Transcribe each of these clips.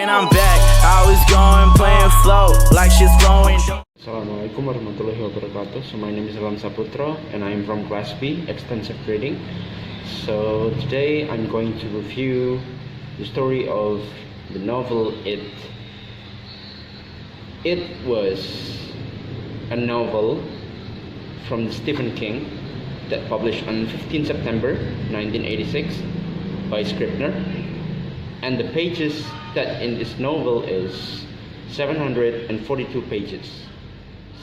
and I'm back. I was going, playing float, like shit's flowing. Assalamualaikum warahmatullahi wabarakatuh. So my name is Ilham Saputro and I am from Class B, Extensive Reading. So today I'm going to review the story of the novel It. It was a novel from Stephen King that published on 15 September 1986 by Scribner, and the pages that in this novel is 742 pages.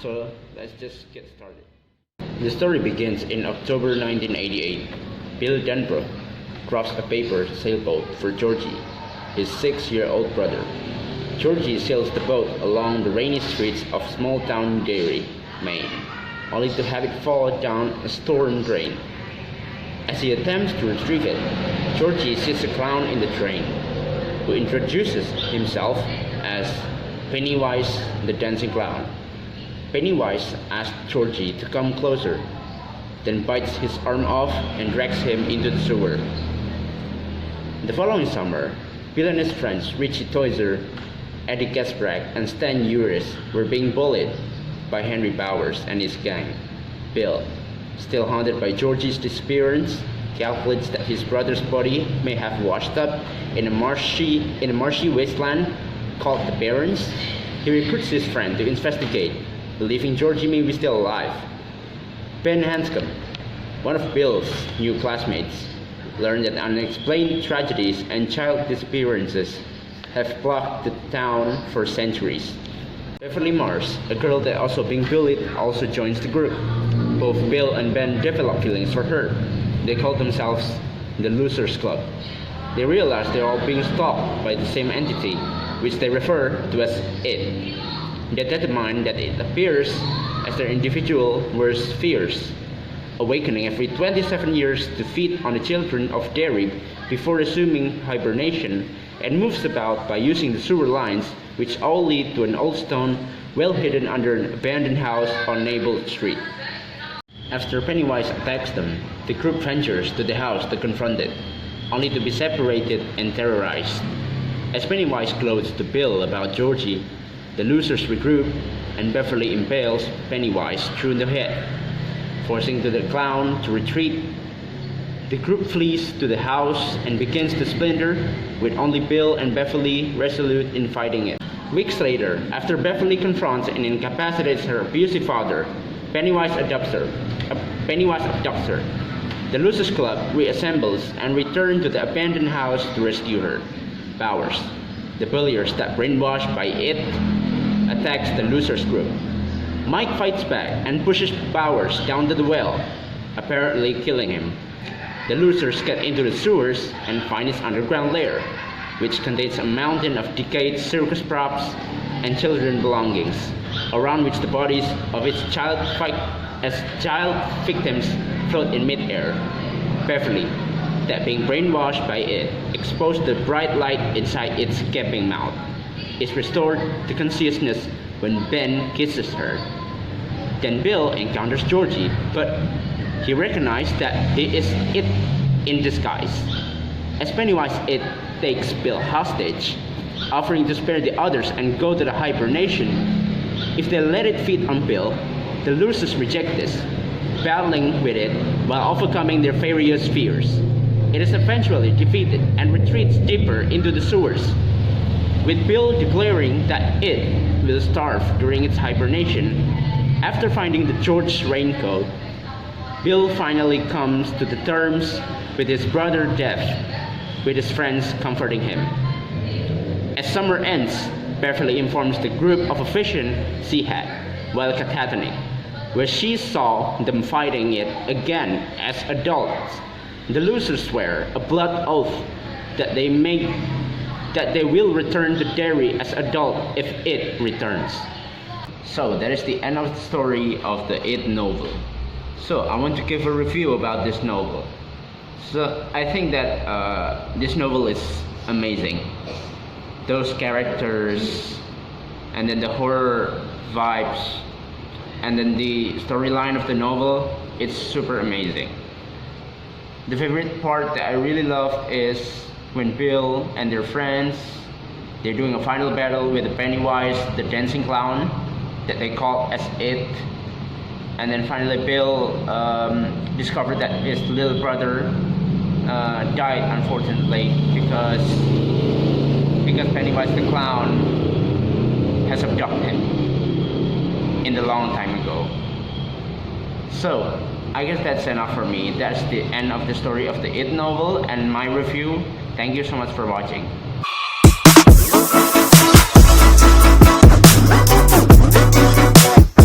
So let's just get started. The story begins in October 1988. Bill Denbrough crafts a paper sailboat for Georgie, his 6-year-old brother. Georgie sails the boat along the rainy streets of small town Derry, Maine, only to have it fall down a storm drain. As he attempts to retrieve it, Georgie sees a clown in the train, who introduces himself as Pennywise the Dancing Clown. Pennywise asks Georgie to come closer, then bites his arm off and drags him into the sewer. The following summer, Bill and his friends Richie Toyser, Eddie Gasbrack, and Stan Uris were being bullied by Henry Bowers and his gang. Bill, still haunted by Georgie's disappearance, calculates that his brother's body may have washed up in a marshy wasteland called the Barrens. He recruits his friend to investigate, believing Georgie may be still alive. Ben Hanscom, one of Bill's new classmates, learned that unexplained tragedies and child disappearances have plagued the town for centuries. Beverly Mars, a girl that also being bullied, also joins the group. Both Bill and Ben develop feelings for her. They call themselves the Losers Club. They realize they're all being stalked by the same entity, which they refer to as It. They determine that it appears as their individual worst fears, awakening every 27 years to feed on the children of Derry before resuming hibernation, and moves about by using the sewer lines, which all lead to an old stone well hidden under an abandoned house on Naval Street. After Pennywise attacks them, the group ventures to the house to confront it, only to be separated and terrorized. As Pennywise gloats to Bill about Georgie, the losers regroup and Beverly impales Pennywise through the head, forcing the clown to retreat. The group flees to the house and begins to splinter, with only Bill and Beverly resolute in fighting it. Weeks later, after Beverly confronts and incapacitates her abusive father, Pennywise abducts her. The Losers Club reassembles and return to the abandoned house to rescue her. Bowers, the bulliers that brainwashed by It, attacks the Losers group. Mike fights back and pushes Bowers down to the well, apparently killing him. The losers get into the sewers and find its underground lair, which contains a mountain of decayed circus props and children's belongings, around which the bodies of its child victims float in mid-air. Beverly, that being brainwashed by It, exposed to the bright light inside its gaping mouth, is restored to consciousness when Ben kisses her. Then Bill encounters Georgie, but he recognizes that it is It in disguise. As Pennywise, It takes Bill hostage, offering to spare the others and go to the hibernation if they let it feed on Bill. The losers reject this, battling with it while overcoming their various fears. It is eventually defeated and retreats deeper into the sewers, with Bill declaring that it will starve during its hibernation. After finding the George raincoat, Bill finally comes to the terms with his brother's death, with his friends comforting him. As summer ends, Beverly informs the group of a vision she had while catatonic, where she saw them fighting it again as adults. The losers swear a blood oath that they will return to Derry as adults if It returns. So that is the end of the story of the It novel. So I want to give a review about this novel. So I think that this novel is amazing. Those characters, and then the horror vibes, and then the storyline of the novel, it's super amazing. The favorite part that I really love is when Bill and their friends they're doing a final battle with Pennywise, the dancing clown that they call as It. And then finally Bill discovered that his little brother died, unfortunately, because Pennywise the clown has abducted him in the long time ago. So I guess that's enough for me. That's the end of the story of the It novel and my review. Thank you so much for watching.